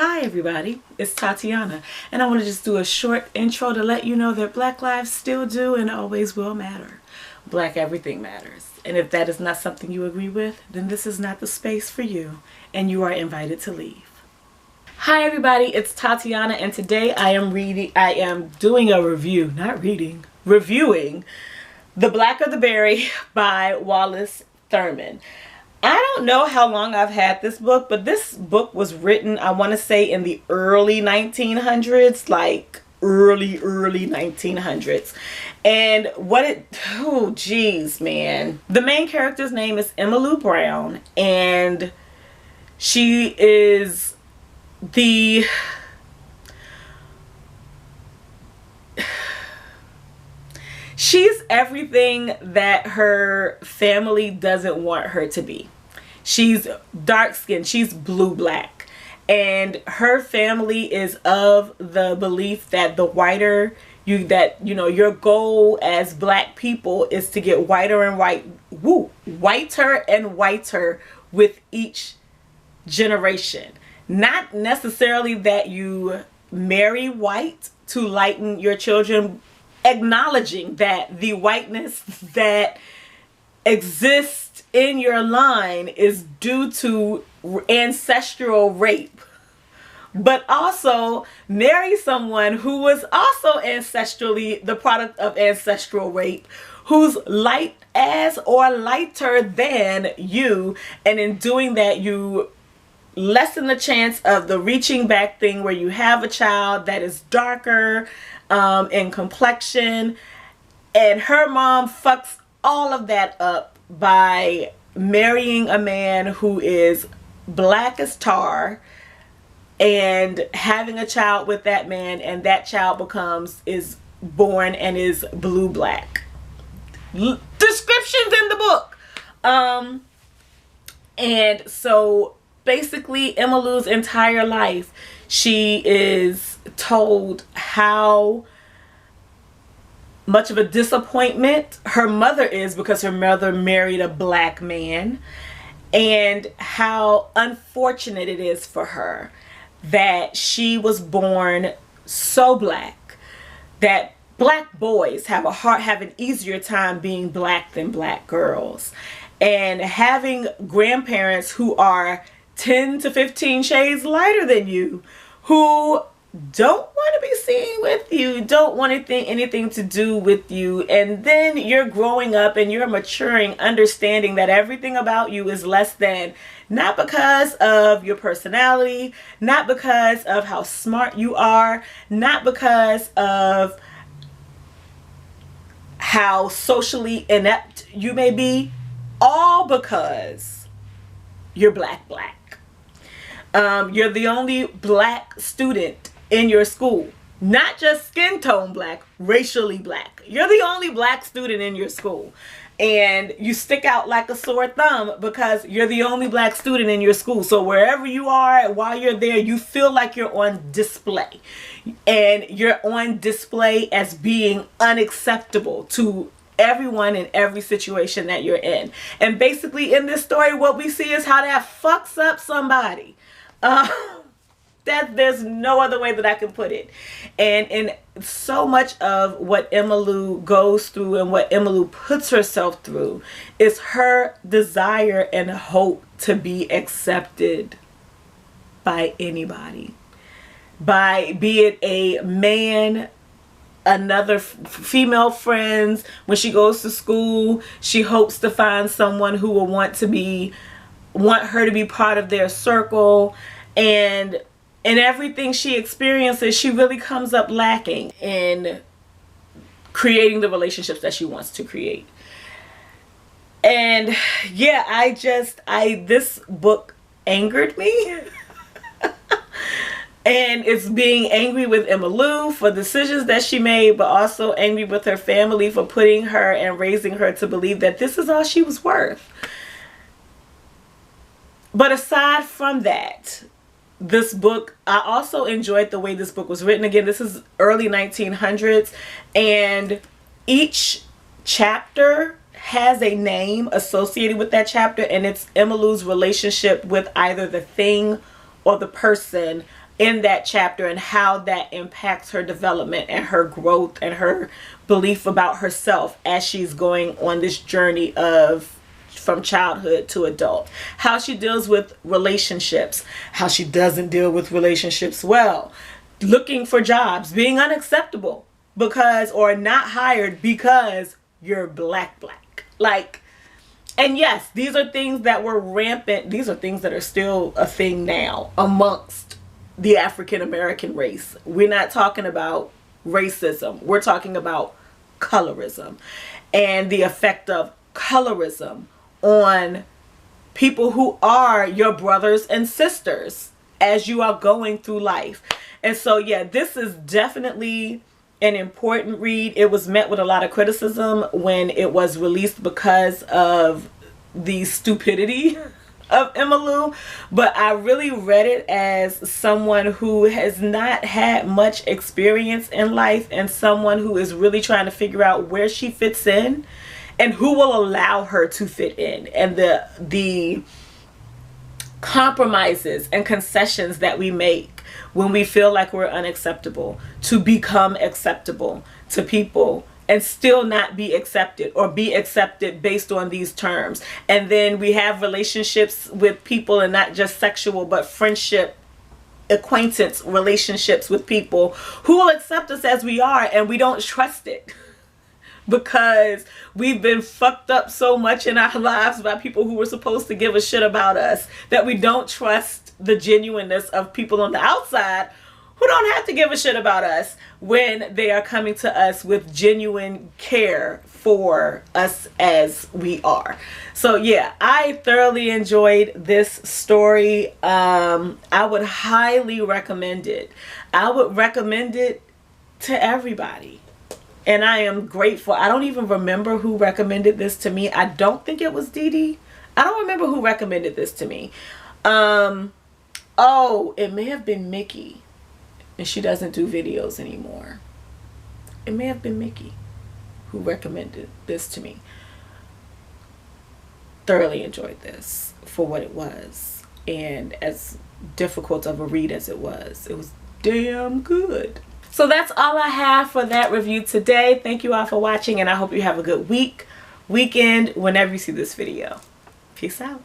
Hi everybody, it's Tatiana, and I want to just do a short intro to let you know that Black lives still do and always will matter. Black everything matters. And if that is not something you agree with, then this is not the space for you, and you are invited to leave. Hi everybody, it's Tatiana, and today I am doing a review, reviewing The Blacker the Berry by Wallace Thurman. I don't know how long I've had this book, but this book was written, I want to say, in the early 1900s, like early 1900s. And oh geez, man. The main character's name is Emmylou Brown, and she is she's everything that her family doesn't want her to be. She's dark skinned, she's blue black, and her family is of the belief that the whiter your goal as black people is to get whiter and whiter with each generation. Not necessarily that you marry white to lighten your children, acknowledging that the whiteness that exists in your line is due to ancestral rape, but also marry someone who was also ancestrally the product of ancestral rape, who's light as or lighter than you, and in doing that you lessen the chance of the reaching back thing where you have a child that is darker in complexion. And her mom fucks all of that up by marrying a man who is black as tar and having a child with that man, and that child is born and is blue black. Descriptions in the book. And so basically Emmylou's entire life, she is told how much of a disappointment her mother is because her mother married a black man, and how unfortunate it is for her that she was born so black, that black boys have an easier time being black than black girls, and having grandparents who are 10 to 15 shades lighter than you, who don't want to be seen with you, don't want anything to do with you. And then you're growing up and you're maturing, understanding that everything about you is less than, not because of your personality, not because of how smart you are, not because of how socially inept you may be, all because you're black. You're the only black student in your school. Not just skin tone black, racially black. You're the only black student in your school. And you stick out like a sore thumb because you're the only black student in your school. So wherever you are, while you're there, you feel like you're on display. And you're on display as being unacceptable to everyone in every situation that you're in. And basically in this story, what we see is how that fucks up somebody. There's no other way that I can put it. And in so much of what Emmylou goes through and what Emmylou puts herself through is her desire and hope to be accepted by anybody. Be it a man, another female friends. When she goes to school, she hopes to find someone who will want her to be part of their circle, and in everything she experiences, she really comes up lacking in creating the relationships that she wants to create. And yeah, this book angered me. And it's being angry with Emmylou for decisions that she made, but also angry with her family for putting her and raising her to believe that this is all she was worth. But aside from that, this book, I also enjoyed the way this book was written. Again, this is early 1900s, and each chapter has a name associated with that chapter, and it's Emmylou's relationship with either the thing or the person in that chapter and how that impacts her development and her growth and her belief about herself as she's going on this journey of from childhood to adult. How she deals with relationships, how she doesn't deal with relationships well, looking for jobs, being unacceptable because, or not hired because you're black. Like, and yes, these are things that were rampant. These are things that are still a thing now amongst the African American race. We're not talking about racism. We're talking about colorism and the effect of colorism on people who are your brothers and sisters as you are going through life. And so, yeah, this is definitely an important read. It was met with a lot of criticism when it was released because of the stupidity of Emma Lou, but I really read it as someone who has not had much experience in life and someone who is really trying to figure out where she fits in and who will allow her to fit in, and the compromises and concessions that we make when we feel like we're unacceptable to become acceptable to people and still not be accepted, or be accepted based on these terms. And then we have relationships with people, and not just sexual but friendship, acquaintance relationships with people who will accept us as we are, and we don't trust it because we've been fucked up so much in our lives by people who were supposed to give a shit about us that we don't trust the genuineness of people on the outside who don't have to give a shit about us when they are coming to us with genuine care for us as we are. So yeah, I thoroughly enjoyed this story. I would highly recommend it. I would recommend it to everybody. And I am grateful. I don't even remember who recommended this to me. I don't think it was Dee Dee. I don't remember who recommended this to me. Oh, it may have been Mickey. And she doesn't do videos anymore. It may have been Mickey who recommended this to me. Thoroughly enjoyed this for what it was. And as difficult of a read as it was damn good. So that's all I have for that review today. Thank you all for watching, and I hope you have a good weekend, whenever you see this video. Peace out.